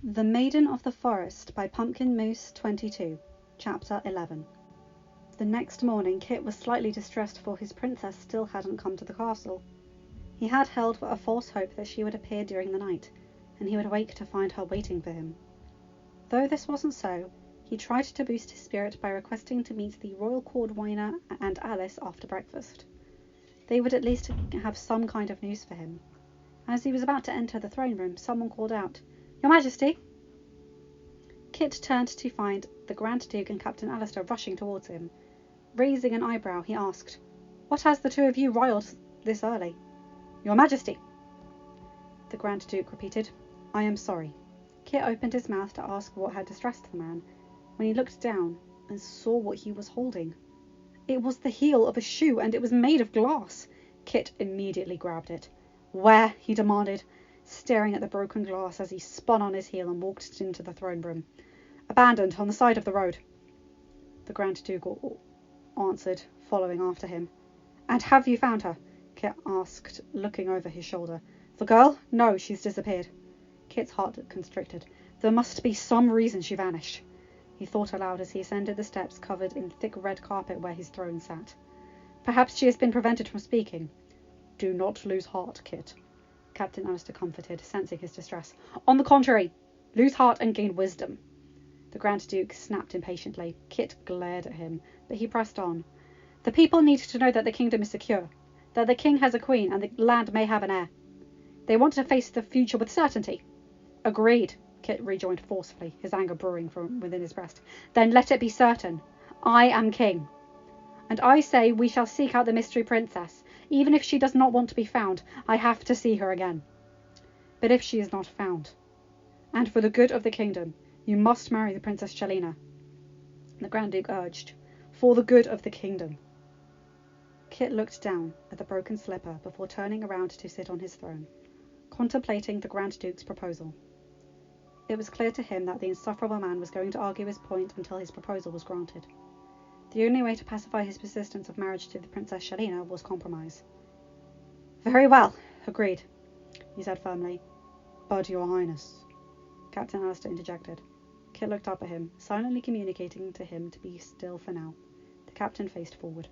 The Maiden of the Forest by pumpkinmoose22, Chapter 11. The next morning Kit was slightly distressed, for his princess still hadn't come to the castle. He had held a false hope that she would appear during the night, and he would wake to find her waiting for him. Though this wasn't so, he tried to boost his spirit by requesting to meet the royal cordwainer and Alice after breakfast. They would at least have some kind of news for him. As he was about to enter the throne room, someone called out, "Your Majesty!" Kit turned to find the Grand Duke and Captain Alistair rushing towards him. Raising an eyebrow, he asked, "What has the two of you riled this early?" "Your Majesty!" The Grand Duke repeated, "I am sorry." Kit opened his mouth to ask what had distressed the man, when he looked down and saw what he was holding. It was the heel of a shoe, and it was made of glass. Kit immediately grabbed it. "Where?" he demanded, staring at the broken glass as he spun on his heel and walked into the throne room. "Abandoned on the side of the road," the Grand Duke answered, following after him. "And have you found her?" Kit asked, looking over his shoulder. "The girl? No, she's disappeared." Kit's heart constricted. There must be some reason she vanished. He thought aloud as he ascended the steps covered in thick red carpet where his throne sat. "Perhaps she has been prevented from speaking." "Do not lose heart, Kit," Captain Alistair comforted, sensing his distress. "On the contrary, lose heart and gain wisdom." The Grand Duke snapped impatiently. Kit glared at him, but he pressed on. "The people need to know that the kingdom is secure, that the king has a queen, and the land may have an heir. They want to face the future with certainty." "Agreed," Kit rejoined forcefully, his anger brewing from within his breast. "Then let it be certain. I am king. And I say we shall seek out the mystery princess. Even if she does not want to be found, I have to see her again." "But if she is not found, and for the good of the kingdom, you must marry the Princess Chelina," the Grand Duke urged. "For the good of the kingdom." Kit looked down at the broken slipper before turning around to sit on his throne, contemplating the Grand Duke's proposal. It was clear to him that the insufferable man was going to argue his point until his proposal was granted. The only way to pacify his persistence of marriage to the Princess Chelina was compromise. "Very well, agreed," he said firmly. "But, Your Highness," Captain Alistair interjected. Kit looked up at him, silently communicating to him to be still for now. The captain faced forward.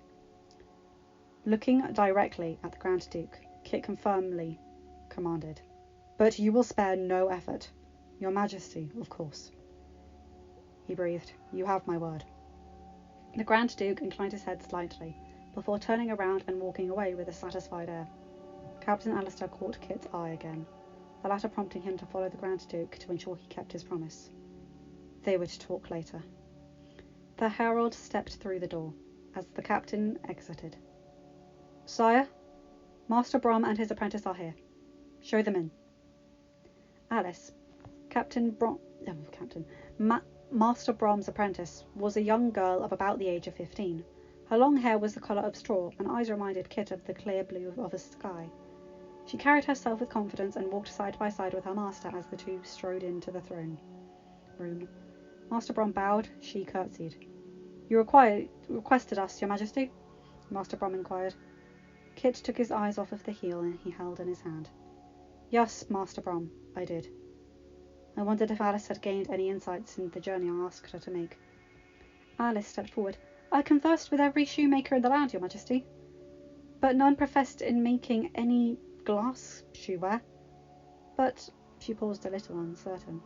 Looking directly at the Grand Duke, Kit firmly commanded, "But you will spare no effort. Your Majesty, of course." He breathed, "You have my word." The Grand Duke inclined his head slightly, before turning around and walking away with a satisfied air. Captain Alistair caught Kit's eye again, the latter prompting him to follow the Grand Duke to ensure he kept his promise. They would talk later. The herald stepped through the door, as the captain exited. "Sire, Master Brom and his apprentice are here. Show them in." Alice, Master Brom's apprentice, was a young girl of about the age of 15. Her long hair was the colour of straw, and eyes reminded Kit of the clear blue of a sky. She carried herself with confidence and walked side by side with her master as the two strode into the throne room. Master Brom bowed, she curtsied. "You requested us, Your Majesty?" Master Brom inquired. Kit took his eyes off of the heel he held in his hand. "Yes, Master Brom, I did." I wondered if Alice had gained any insights in the journey I asked her to make. Alice stepped forward. "I conversed with every shoemaker in the land, Your Majesty, but none professed in making any glass shoeware. But—" she paused a little, uncertain.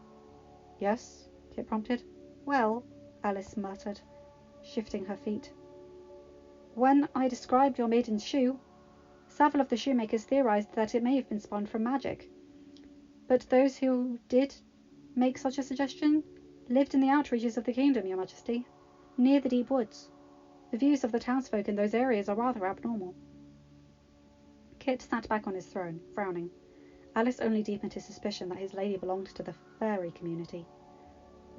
"Yes?" Kit prompted. "Well," Alice muttered, shifting her feet, "when I described your maiden's shoe, several of the shoemakers theorized that it may have been spun from magic. But those who did make such a suggestion lived in the outreaches of the kingdom, Your Majesty, near the deep woods. The views of the townsfolk in those areas are rather abnormal." Kit sat back on his throne, frowning. Alice only deepened his suspicion that his lady belonged to the fairy community.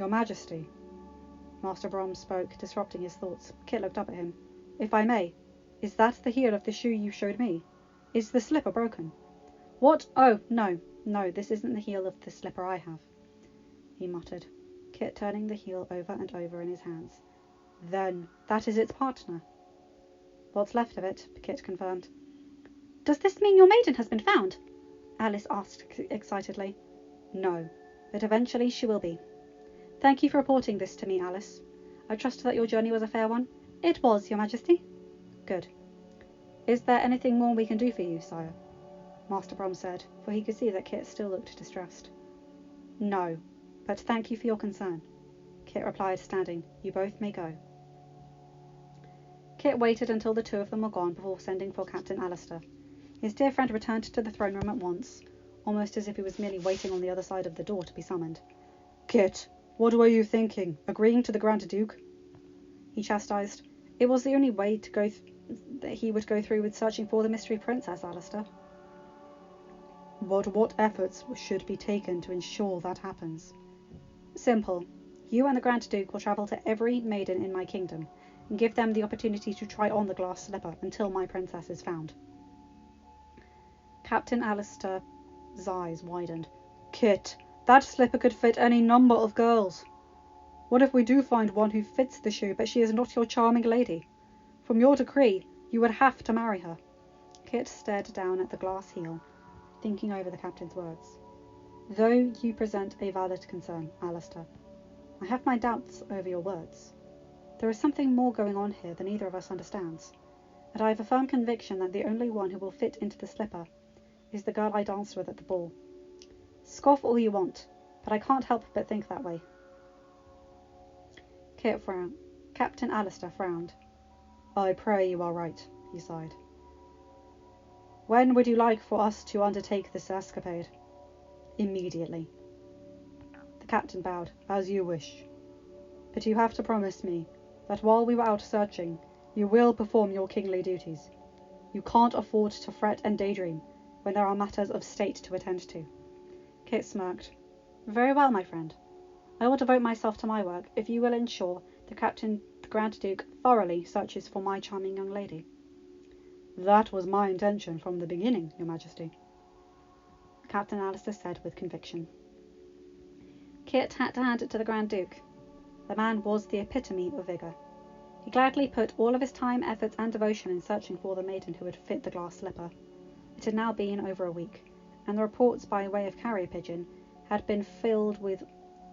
"Your Majesty," Master Brom spoke, disrupting his thoughts. Kit looked up at him. "If I may, is that the heel of the shoe you showed me? Is the slipper broken?" "What? Oh, no, this isn't the heel of the slipper I have," he muttered, Kit turning the heel over and over in his hands. "Then that is its partner." "What's left of it," Kit confirmed. "Does this mean your maiden has been found?" Alice asked excitedly. "No, but eventually she will be. Thank you for reporting this to me, Alice. I trust that your journey was a fair one. It was, Your Majesty. Good. Is there anything more we can do for you, sire? Master Brom said, for he could see that Kit still looked distressed. No, but thank you for your concern, Kit replied, standing. You both may go. Kit waited until the two of them were gone before sending for Captain Alistair. His dear friend returned to the throne room at once, almost as if he was merely waiting on the other side of the door to be summoned. Kit, what were you thinking? Agreeing to the Grand Duke? He chastised. It was the only way to that he would go through with searching for the mystery princess, Alistair. But what efforts should be taken to ensure that happens? Simple. You and the Grand Duke will travel to every maiden in my kingdom and give them the opportunity to try on the glass slipper until my princess is found. Captain Alistair's eyes widened. Kit, that slipper could fit any number of girls. What if we do find one who fits the shoe, but she is not your charming lady? From your decree, you would have to marry her. Kit stared down at the glass heel, thinking over the captain's words. Though you present a valid concern, Alistair, I have my doubts over your words. There is something more going on here than either of us understands, and I have a firm conviction that the only one who will fit into the slipper is the girl I danced with at the ball. Scoff all you want, but I can't help but think that way. Kit frowned. Captain Alistair frowned. I pray you are right, he sighed. When would you like for us to undertake this escapade? Immediately. The captain bowed. As you wish. But you have to promise me that while we were out searching, you will perform your kingly duties. You can't afford to fret and daydream when there are matters of state to attend to. Kit smirked. Very well, my friend. I will devote myself to my work if you will ensure the Grand Duke thoroughly searches for my charming young lady. That was my intention from the beginning, Your Majesty, Captain Alistair said with conviction. Kit had to hand it to the Grand Duke. The man was the epitome of vigour. He gladly put all of his time, efforts and devotion in searching for the maiden who would fit the glass slipper. It had now been over a week, and the reports by way of carrier pigeon had been filled with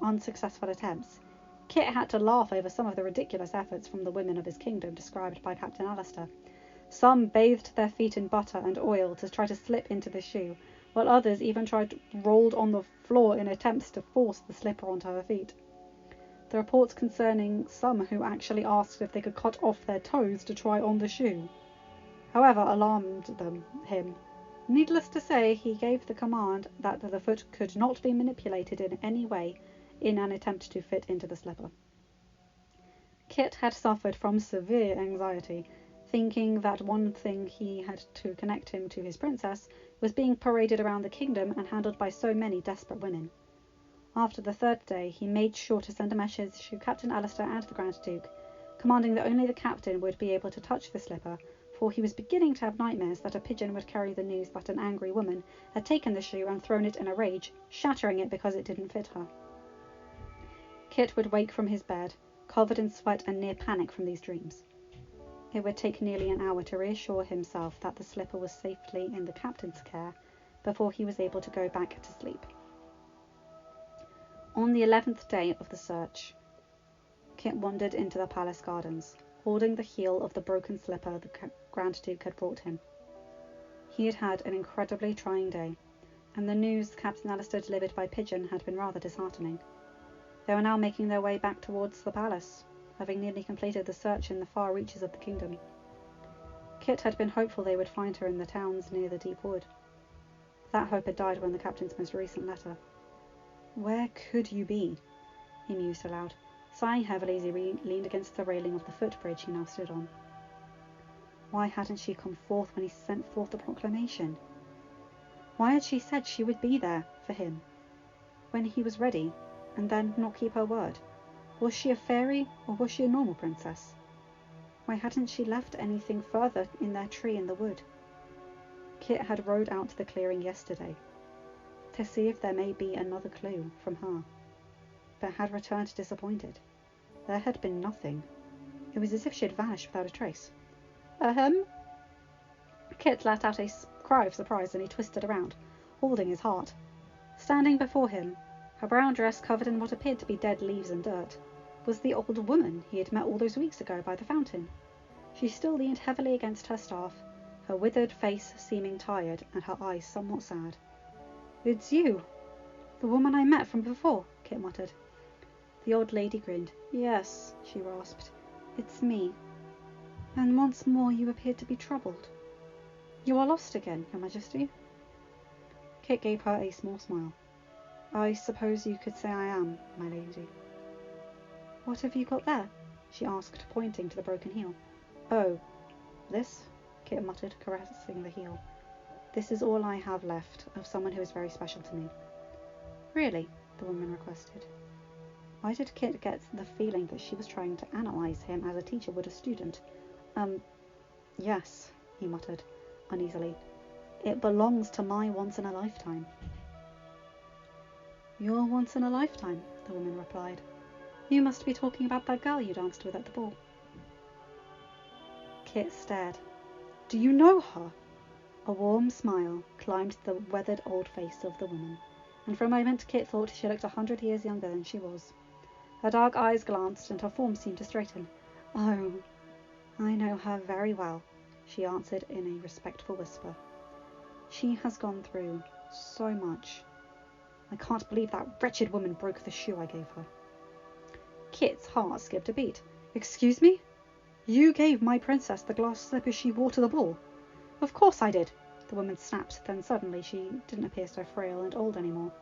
unsuccessful attempts. Kit had to laugh over some of the ridiculous efforts from the women of his kingdom described by Captain Alistair. Some bathed their feet in butter and oil to try to slip into the shoe, while others even rolled on the floor in attempts to force the slipper onto her feet. The reports concerning some who actually asked if they could cut off their toes to try on the shoe, however, alarmed him. Needless to say, he gave the command that the foot could not be manipulated in any way in an attempt to fit into the slipper. Kit had suffered from severe anxiety, thinking that one thing he had to connect him to his princess was being paraded around the kingdom and handled by so many desperate women. After the third day, he made sure to send a message to Captain Alistair and the Grand Duke, commanding that only the captain would be able to touch the slipper, for he was beginning to have nightmares that a pigeon would carry the news that an angry woman had taken the shoe and thrown it in a rage, shattering it because it didn't fit her. Kit would wake from his bed, covered in sweat and near panic from these dreams. It would take nearly an hour to reassure himself that the slipper was safely in the captain's care before he was able to go back to sleep. On the 11th day of the search, Kit wandered into the palace gardens, holding the heel of the broken slipper the Grand Duke had brought him. He had had an incredibly trying day, and the news Captain Alistair delivered by pigeon had been rather disheartening. They were now making their way back towards the palace, having nearly completed the search in the far reaches of the kingdom. Kit had been hopeful they would find her in the towns near the deep wood. That hope had died when the captain's most recent letter. Where could you be? He mused aloud, sighing heavily as he leaned against the railing of the footbridge he now stood on. Why hadn't she come forth when he sent forth the proclamation? Why had she said she would be there for him when he was ready, and then not keep her word? Was she a fairy, or was she a normal princess? Why hadn't she left anything further in their tree in the wood? Kit had rode out to the clearing yesterday to see if there may be another clue from her, but had returned disappointed. There had been nothing. It was as if she had vanished without a trace. Ahem! Kit let out a cry of surprise and he twisted around, holding his heart. Standing before him, Her brown dress, covered in what appeared to be dead leaves and dirt, was the old woman he had met all those weeks ago by the fountain. She still leaned heavily against her staff, her withered face seeming tired and her eyes somewhat sad. "It's you, the woman I met from before," Kit muttered. The old lady grinned. "Yes," she rasped, "it's me. And once more you appeared to be troubled. You are lost again, Your Majesty." Kit gave her a small smile. "I suppose you could say I am, my lady." "What have you got there?" she asked, pointing to the broken heel. "Oh, this?" Kit muttered, caressing the heel. "This is all I have left of someone who is very special to me." "Really?" the woman requested. Why did Kit get the feeling that she was trying to analyze him as a teacher would a student? Yes," he muttered uneasily. "It belongs to my once-in-a-lifetime." "Your once-in-a-lifetime," the woman replied. "You must be talking about that girl you danced with at the ball." Kit stared. "Do you know her?" A warm smile climbed the weathered old face of the woman, and for a moment Kit thought she looked 100 years younger than she was. Her dark eyes glanced and her form seemed to straighten. "Oh, I know her very well," she answered in a respectful whisper. "She has gone through so much. I can't believe that wretched woman broke the shoe I gave her." Kit's heart skipped a beat. "Excuse me? You gave my princess the glass slippers she wore to the ball?" "Of course I did," the woman snapped. Then suddenly she didn't appear so frail and old anymore.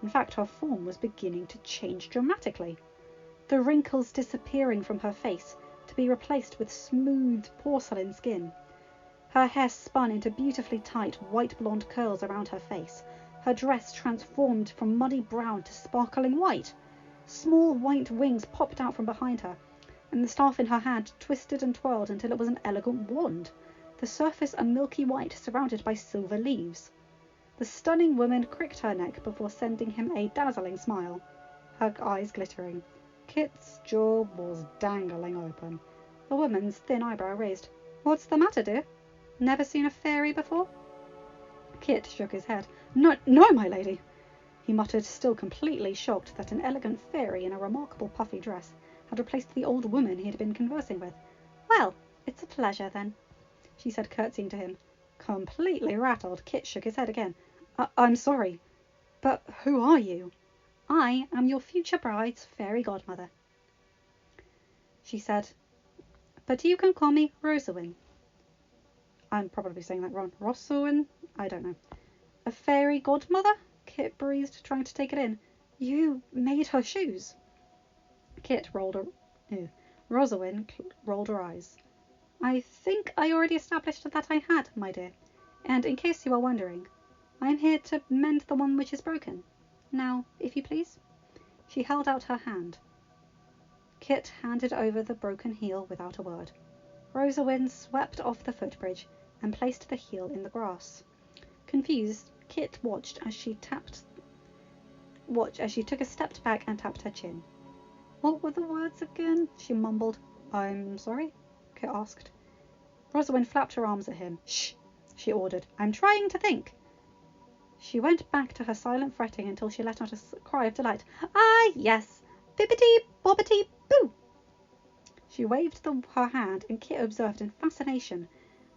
In fact, her form was beginning to change dramatically, the wrinkles disappearing from her face to be replaced with smooth porcelain skin. Her hair spun into beautifully tight white blonde curls around her face. Her dress transformed from muddy brown to sparkling white. Small white wings popped out from behind her, and the staff in her hand twisted and twirled until it was an elegant wand, the surface a milky white surrounded by silver leaves. The stunning woman cricked her neck before sending him a dazzling smile, her eyes glittering. Kit's jaw was dangling open. The woman's thin eyebrow raised. "What's the matter, dear? Never seen a fairy before?" Kit shook his head. No, my lady," he muttered, still completely shocked that an elegant fairy in a remarkable puffy dress had replaced the old woman he had been conversing with. "Well, it's a pleasure, then," she said, curtsying to him. Completely rattled, Kit shook his head again. I'm sorry, but who are you?" "I am your future bride's fairy godmother," she said, "but you can call me Rosawin." I'm probably saying that wrong. Rosawin? I don't know. "A fairy godmother?" Kit breathed, trying to take it in. "You made her shoes?" Rosawin rolled her eyes. "I think I already established that I had, my dear. And in case you are wondering, I am here to mend the one which is broken. Now, if you please." She held out her hand. Kit handed over the broken heel without a word. Rosawin swept off the footbridge and placed the heel in the grass. Confused, Kit watched as she took a step back and tapped her chin. "What were the words again?" she mumbled. "I'm sorry?" Kit asked. Rosawin flapped her arms at him. "Shh!" she ordered. "I'm trying to think." She went back to her silent fretting until she let out a cry of delight. "Ah, yes! Bibbidi bobbidi boo!" She waved her hand, and Kit observed in fascination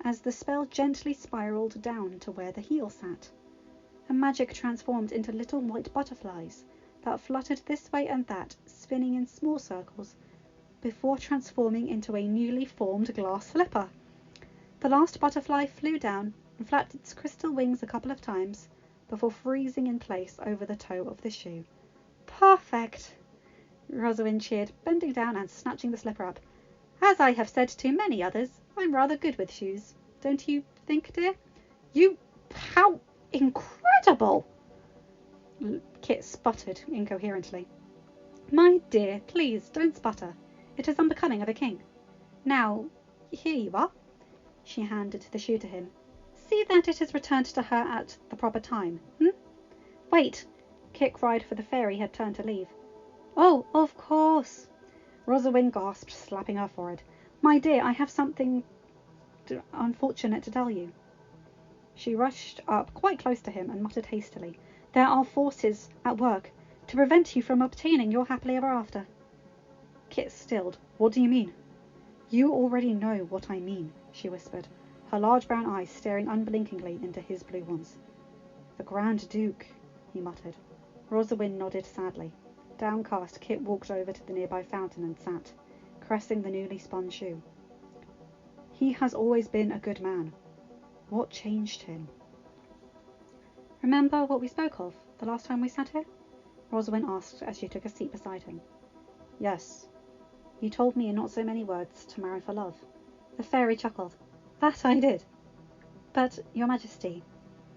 as the spell gently spiraled down to where the heel sat. Her magic transformed into little white butterflies that fluttered this way and that, spinning in small circles, before transforming into a newly formed glass slipper. The last butterfly flew down and flapped its crystal wings a couple of times before freezing in place over the toe of the shoe. "Perfect!" Rosawin cheered, bending down and snatching the slipper up. "As I have said to many others, I'm rather good with shoes. Don't you think, dear?" How incredible!" Kit sputtered incoherently. "My dear, please don't sputter. It is unbecoming of a king. Now, here you are." She handed the shoe to him. "See that it is returned to her at the proper time, Wait!" Kit cried, for the fairy had turned to leave. "Oh, of course!" Rosawin gasped, slapping her forehead. "My dear, I have something unfortunate to tell you." She rushed up quite close to him and muttered hastily, "There are forces at work. To prevent you from obtaining your happily ever after. Kit stilled. What do you mean? You already know what I mean, she whispered, her large brown eyes staring unblinkingly into his blue ones. The Grand Duke, he muttered. Rosalind nodded sadly. Downcast, Kit walked over to the nearby fountain and sat, caressing the newly spun shoe. He has always been a good man. What changed him? Remember what we spoke of the last time we sat here? Rosalind asked as she took a seat beside him. Yes. You told me in not so many words to marry for love. The fairy chuckled. That I did. But, Your Majesty,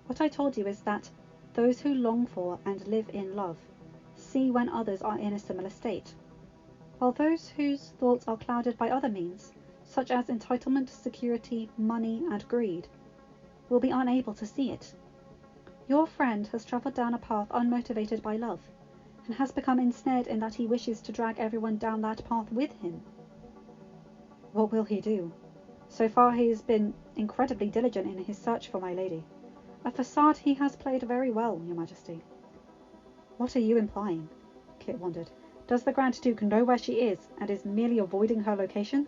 what I told you is that those who long for and live in love see when others are in a similar state, while those whose thoughts are clouded by other means, such as entitlement, security, money, and greed, will be unable to see it. Your friend has travelled down a path unmotivated by love, and has become ensnared in that he wishes to drag everyone down that path with him. What will he do? So far he has been incredibly diligent in his search for my lady. A facade he has played very well, Your Majesty. What are you implying? Kit wondered. Does the Grand Duke know where she is, and is merely avoiding her location?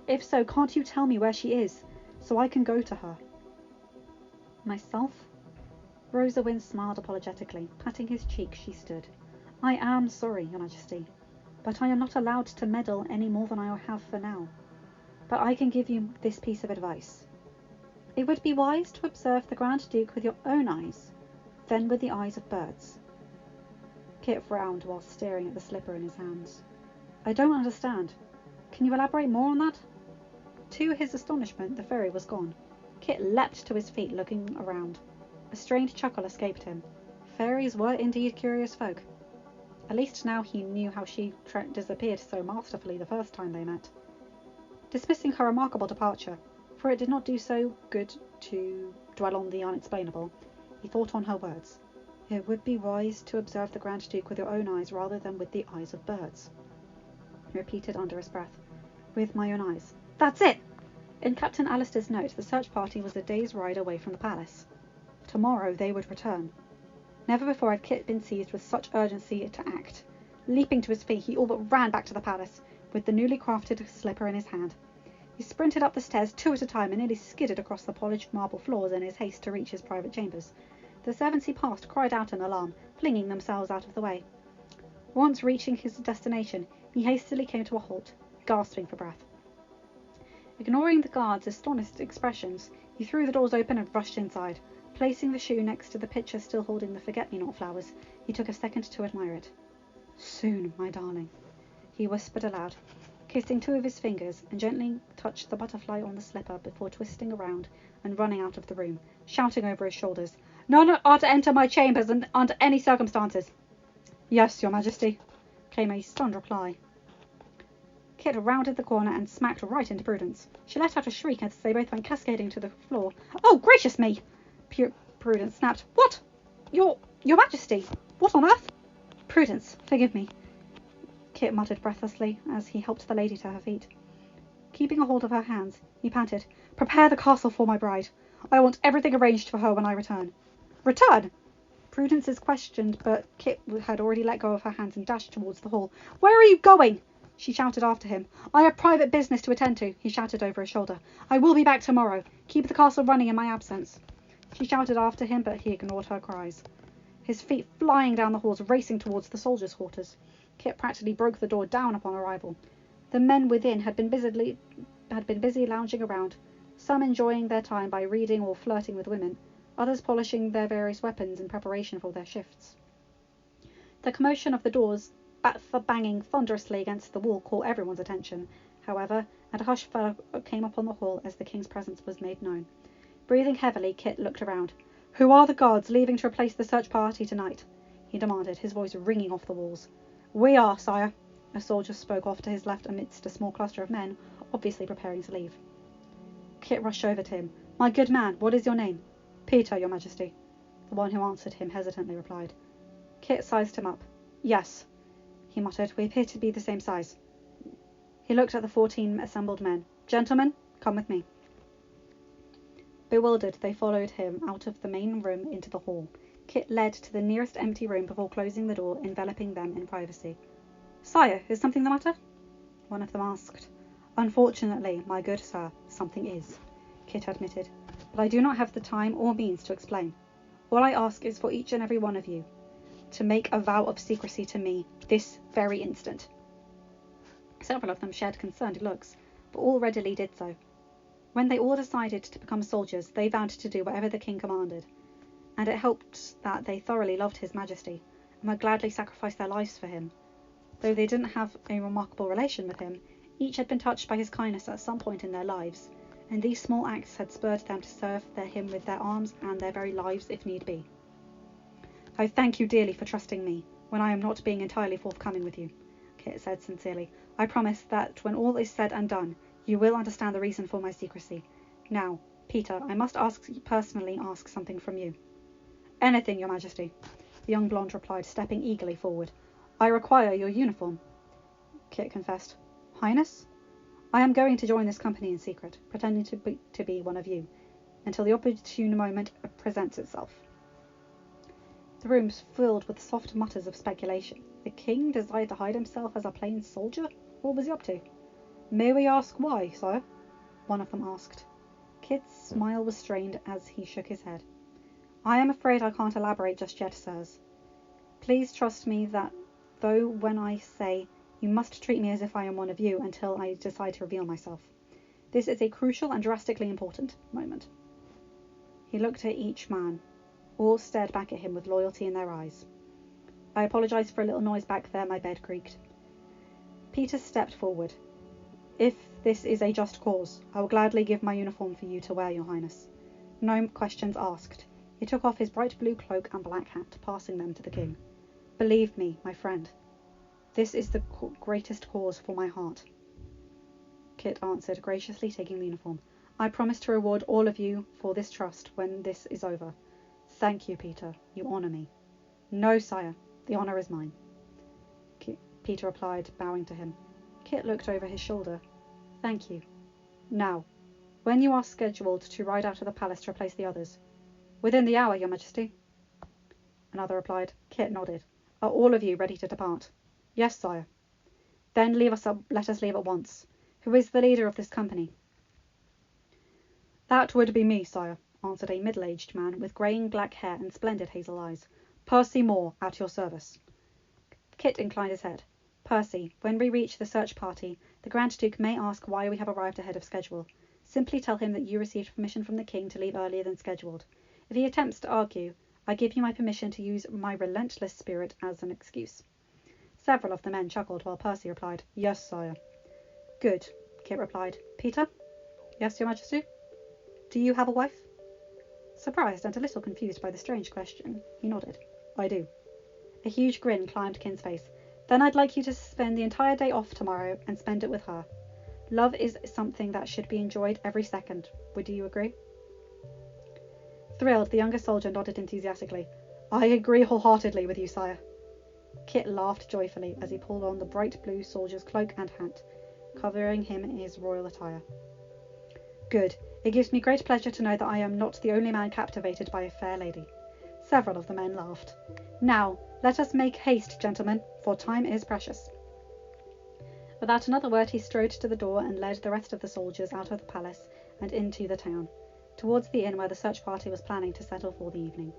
If so, can't you tell me where she is, so I can go to her? Myself? Rosalind smiled apologetically. Patting his cheek, she stood. I am sorry, Your Majesty, but I am not allowed to meddle any more than I have for now. But I can give you this piece of advice. It would be wise to observe the Grand Duke with your own eyes, then with the eyes of birds. Kit frowned while staring at the slipper in his hands. I don't understand. Can you elaborate more on that? To his astonishment, the fairy was gone. Kit leapt to his feet, looking around. A strange chuckle escaped him. Fairies were indeed curious folk. At least now he knew how she disappeared so masterfully the first time they met. Dismissing her remarkable departure, for it did not do so good to dwell on the unexplainable, he thought on her words. It would be wise to observe the Grand Duke with your own eyes rather than with the eyes of birds. He repeated under his breath. With my own eyes. That's it! In Captain Alistair's note, the search party was a day's ride away from the palace. Tomorrow they would return. Never before had Kit been seized with such urgency to act. Leaping to his feet, he all but ran back to the palace, with the newly crafted slipper in his hand. He sprinted up the stairs 2 at a time and nearly skidded across the polished marble floors in his haste to reach his private chambers. The servants he passed cried out in alarm, flinging themselves out of the way. Once reaching his destination, he hastily came to a halt, gasping for breath. Ignoring the guards' astonished expressions, he threw the doors open and rushed inside. Placing the shoe next to the pitcher still holding the forget-me-not flowers, he took a second to admire it. Soon, my darling, he whispered aloud, kissing 2 of his fingers, and gently touched the butterfly on the slipper before twisting around and running out of the room, shouting over his shoulders, None are to enter my chambers under any circumstances. Yes, Your Majesty, came a stunned reply. Kit rounded the corner and smacked right into Prudence. She let out a shriek as they both went cascading to the floor. Oh, gracious me! Prudence snapped. What? Your Majesty! What on earth? Prudence, forgive me, Kit muttered breathlessly as he helped the lady to her feet. Keeping a hold of her hands, he panted, Prepare the castle for my bride. I want everything arranged for her when I return. Return? Prudence is questioned, but Kit had already let go of her hands and dashed towards the hall. Where are you going? She shouted after him. I have private business to attend to, he shouted over his shoulder. I will be back tomorrow. Keep the castle running in my absence. She shouted after him, but he ignored her cries. His feet flying down the halls, racing towards the soldiers' quarters. Kit practically broke the door down upon arrival. The men within had been busy lounging around, some enjoying their time by reading or flirting with women, others polishing their various weapons in preparation for their shifts. The commotion of the doors banging thunderously against the wall caught everyone's attention, however, and a hush came upon the hall as the king's presence was made known. Breathing heavily, Kit looked around. Who are the guards leaving to replace the search party tonight? He demanded, his voice ringing off the walls. We are, sire, a soldier spoke off to his left amidst a small cluster of men, obviously preparing to leave. Kit rushed over to him. My good man, what is your name? Peter, Your Majesty. The one who answered him hesitantly replied. Kit sized him up. Yes, he muttered, we appear to be the same size. He looked at the 14 assembled men. Gentlemen, come with me. Bewildered, they followed him out of the main room into the hall. Kit led to the nearest empty room before closing the door, enveloping them in privacy. Sire, is something the matter? One of them asked. Unfortunately, my good sir, something is, Kit admitted, but I do not have the time or means to explain. All I ask is for each and every one of you to make a vow of secrecy to me this very instant. Several of them shared concerned looks, but all readily did so. When they all decided to become soldiers, they vowed to do whatever the king commanded, and it helped that they thoroughly loved His Majesty and would gladly sacrifice their lives for him. Though they didn't have a remarkable relation with him, each had been touched by his kindness at some point in their lives, and these small acts had spurred them to serve him with their arms and their very lives if need be. I thank you dearly for trusting me when I am not being entirely forthcoming with you, Kit said sincerely. I promise that when all is said and done, you will understand the reason for my secrecy. Now, Peter, I must personally ask something from you. Anything, Your Majesty, the young blonde replied, stepping eagerly forward. I require your uniform, Kit confessed. Highness? I am going to join this company in secret, pretending to be one of you, until the opportune moment presents itself. The room's filled with soft mutters of speculation. The king desired to hide himself as a plain soldier? What was he up to? May we ask why, sire? One of them asked. Kit's smile was strained as he shook his head. I am afraid I can't elaborate just yet, sirs. Please trust me that though when I say you must treat me as if I am one of you until I decide to reveal myself. This is a crucial and drastically important moment. He looked at each man. All stared back at him with loyalty in their eyes. I apologize for a little noise back there, my bed creaked. Peter stepped forward. If this is a just cause, I will gladly give my uniform for you to wear, Your Highness. No questions asked. He took off his bright blue cloak and black hat, passing them to the king. Believe me, my friend, this is the greatest cause for my heart, Kit answered, graciously taking the uniform. I promise to reward all of you for this trust when this is over. Thank you, Peter. You honour me. No, sire. The honour is mine, Peter replied, bowing to him. Kit looked over his shoulder. Thank you. Now, when you are scheduled to ride out of the palace to replace the others? Within the hour, Your Majesty. Another replied. Kit nodded. Are all of you ready to depart? Yes, sire. Then let us leave at once. Who is the leader of this company? That would be me, sire, answered a middle-aged man with greying black hair and splendid hazel eyes. Percy Moore, at your service. Kit inclined his head. Percy, when we reach the search party, the Grand Duke may ask why we have arrived ahead of schedule. Simply tell him that you received permission from the king to leave earlier than scheduled. If he attempts to argue, I give you my permission to use my relentless spirit as an excuse. Several of the men chuckled while Percy replied, Yes, sire. Good, Kit replied. Peter? Yes, Your Majesty? Do you have a wife? Surprised and a little confused by the strange question, he nodded. I do. A huge grin climbed Kit's face. Then I'd like you to spend the entire day off tomorrow and spend it with her. Love is something that should be enjoyed every second. Would you agree? Thrilled, the younger soldier nodded enthusiastically. I agree wholeheartedly with you, sire. Kit laughed joyfully as he pulled on the bright blue soldier's cloak and hat, covering him in his royal attire. Good. It gives me great pleasure to know that I am not the only man captivated by a fair lady. Several of the men laughed. Now, let us make haste, gentlemen, for time is precious. Without another word, he strode to the door and led the rest of the soldiers out of the palace and into the town, towards the inn where the search party was planning to settle for the evening.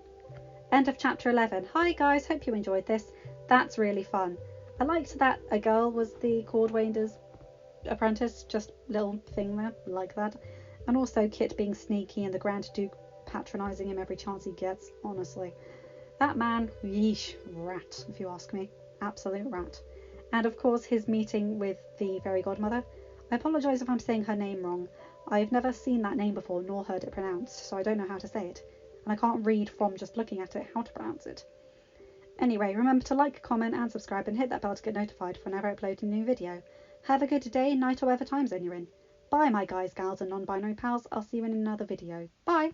End of chapter 11. Hi guys, hope you enjoyed this. That's really fun. I liked that a girl was the Cordwainder's apprentice, just little thing there, like that. And also Kit being sneaky and the Grand Duke patronising him every chance he gets, honestly. That man, yeesh, rat, if you ask me. Absolute rat. And of course his meeting with the fairy godmother. I apologise if I'm saying her name wrong. I've never seen that name before nor heard it pronounced, so I don't know how to say it. And I can't read from just looking at it how to pronounce it. Anyway, remember to like, comment and subscribe and hit that bell to get notified whenever I upload a new video. Have a good day, night or whatever time zone you're in. Bye my guys, gals and non-binary pals. I'll see you in another video. Bye!